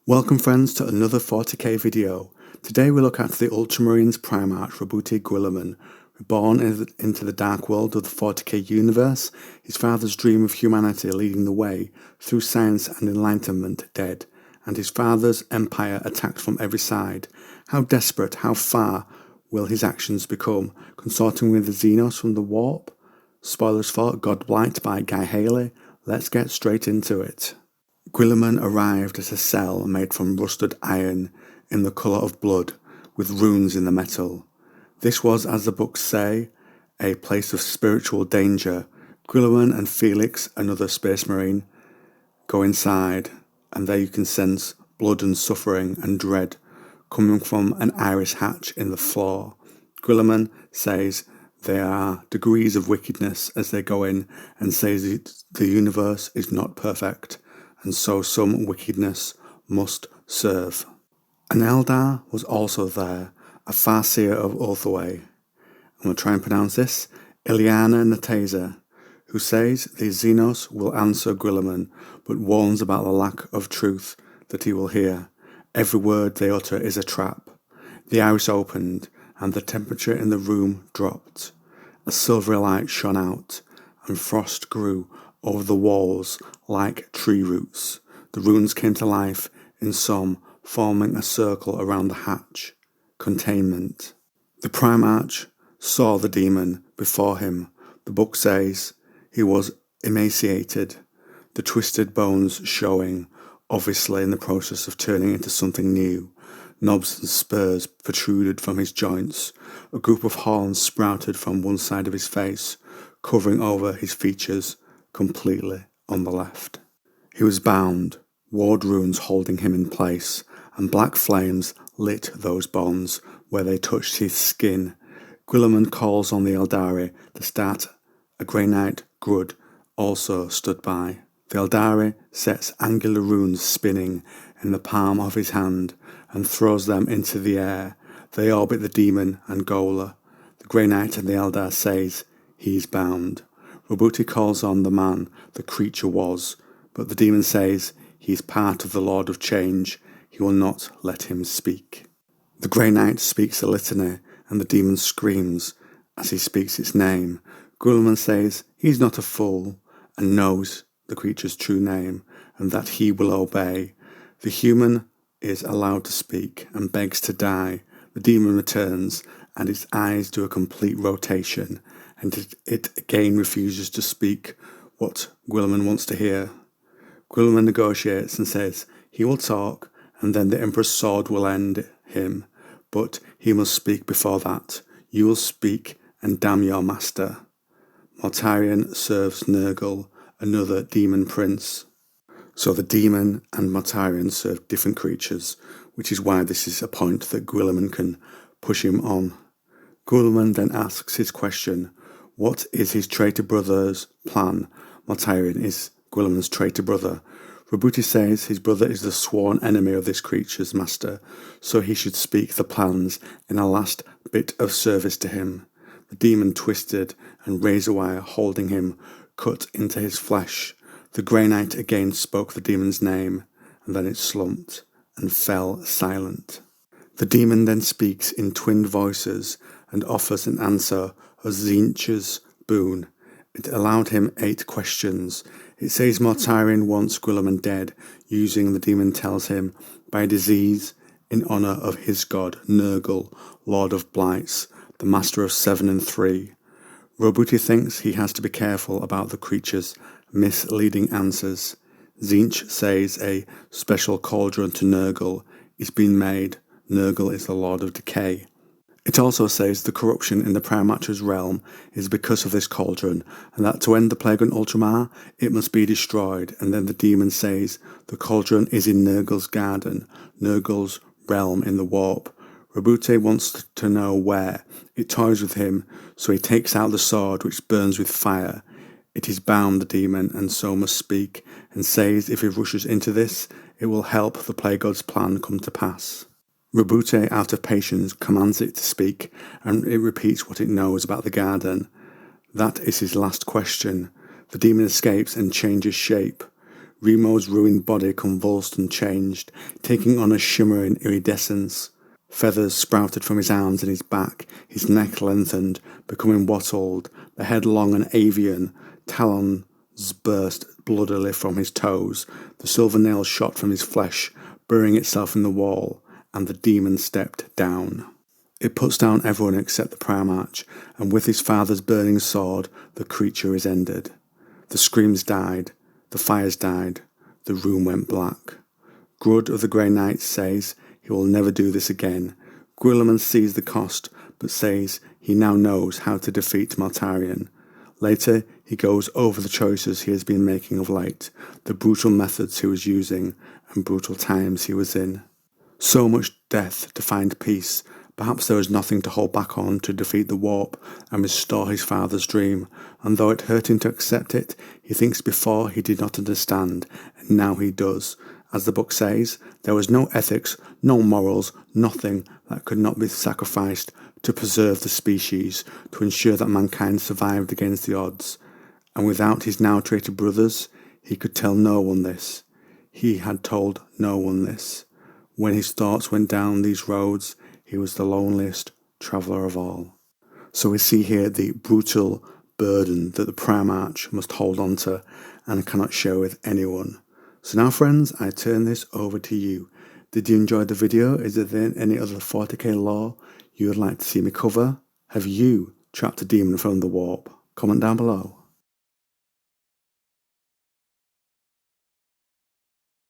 Welcome friends to another 40k video. Today we look at the Ultramarines Primarch Roboute Guilliman. Reborn into the dark world of the 40k universe, his father's dream of humanity leading the way through science and enlightenment dead, and his father's empire attacked from every side. How desperate, how far will his actions become? Consorting with the Xenos from the warp? Spoilers for Godblight by Guy Haley. Let's get straight into it. Guilliman arrived at a cell made from rusted iron in the colour of blood, with runes in the metal. This was, as the books say, a place of spiritual danger. Guilliman and Felix, another space marine, go inside, and there you can sense blood and suffering and dread coming from an iris hatch in the floor. Guilliman says there are degrees of wickedness as they go in, and says the universe is not perfect, and so some wickedness must serve. An Eldar was also there, a Farseer of Ulthaway. I'm going to try and pronounce this, Ileana Nateza, who says the Xenos will answer Guilliman, but warns about the lack of truth that he will hear. Every word they utter is a trap. The iris opened, and the temperature in the room dropped. A silvery light shone out, and frost grew over the walls like tree roots. The runes came to life in some, forming a circle around the hatch. Containment. The Primarch saw the demon before him. The book says he was emaciated, the twisted bones showing, obviously in the process of turning into something new. Knobs and spurs protruded from his joints. A group of horns sprouted from one side of his face, covering over his features completely on the left. He was bound, ward runes holding him in place, and black flames lit those bonds where they touched his skin. Guilliman calls on the Eldari to start. A Grey Knight, Grud, also stood by. The Eldari sets angular runes spinning in the palm of his hand and throws them into the air. They orbit the demon and Gola. The Grey Knight and the Eldar says he's bound. Roboute calls on the man the creature was, but the demon says he's part of the Lord of Change. He will not let him speak. The Grey Knight speaks a litany, and the demon screams as he speaks its name. Guilliman says he's not a fool and knows the creature's true name, and that he will obey. The human is allowed to speak and begs to die. The demon returns, and its eyes do a complete rotation, and it again refuses to speak what Guilliman wants to hear. Guilliman negotiates and says he will talk, and then the Emperor's sword will end him, but he must speak before that. You will speak and damn your master. Mortarion serves Nurgle, another demon prince. So the demon and Mortarion serve different creatures, which is why this is a point that Guilliman can push him on. Guilliman then asks his question. What is his traitor brother's plan? Mortarion is Guilliman's traitor brother. Roboute says his brother is the sworn enemy of this creature's master, so he should speak the plans in a last bit of service to him. The demon twisted, and razor wire holding him cut into his flesh. The Grey Knight again spoke the demon's name, and then it slumped and fell silent. The demon then speaks in twinned voices and offers an answer of Tzeentch's boon. It allowed him 8 questions. It says Mortarion wants Guilliman dead, using the demon tells him by disease in honour of his god Nurgle, Lord of Blights, the master of 7 and 3. Roboute thinks he has to be careful about the creature's misleading answers. Tzeentch says a special cauldron to Nurgle is being made. Nurgle is the Lord of Decay. It also says the corruption in the Primarch's realm is because of this cauldron, and that to end the plague on Ultramar, it must be destroyed. And then the demon says the cauldron is in Nurgle's garden, Nurgle's realm in the warp. Roboute wants to know where. It toys with him, so he takes out the sword which burns with fire. It is bound, the demon, and so must speak, and says if he rushes into this, it will help the Plague God's plan come to pass. Roboute, out of patience, commands it to speak, and it repeats what it knows about the garden. That is his last question. The demon escapes and changes shape. Remo's ruined body convulsed and changed, taking on a shimmering iridescence. Feathers sprouted from his arms and his back, his neck lengthened, becoming wattled, the head long and avian, talons burst bloodily from his toes, the silver nail shot from his flesh, burying itself in the wall, and the demon stepped down. It puts down everyone except the Primarch, and with his father's burning sword, the creature is ended. The screams died, the fires died, the room went black. Grud of the Grey Knights says he will never do this again. Guilliman sees the cost, but says he now knows how to defeat Mortarion. Later, he goes over the choices he has been making of late, the brutal methods he was using, and brutal times he was in. So much death to find peace. Perhaps there was nothing to hold back on to defeat the warp and restore his father's dream, and though it hurt him to accept it, he thinks before he did not understand, and now he does. As the book says, there was no ethics, no morals, nothing that could not be sacrificed to preserve the species, to ensure that mankind survived against the odds. And without his now traitor brothers, he could tell no one this. He had told no one this. When his thoughts went down these roads, he was the loneliest traveller of all. So we see here the brutal burden that the Primarch must hold on to and cannot share with anyone. So now friends, I turn this over to you. Did you enjoy the video? Is there any other 40k lore you would like to see me cover? Have you trapped a demon from the warp? Comment down below.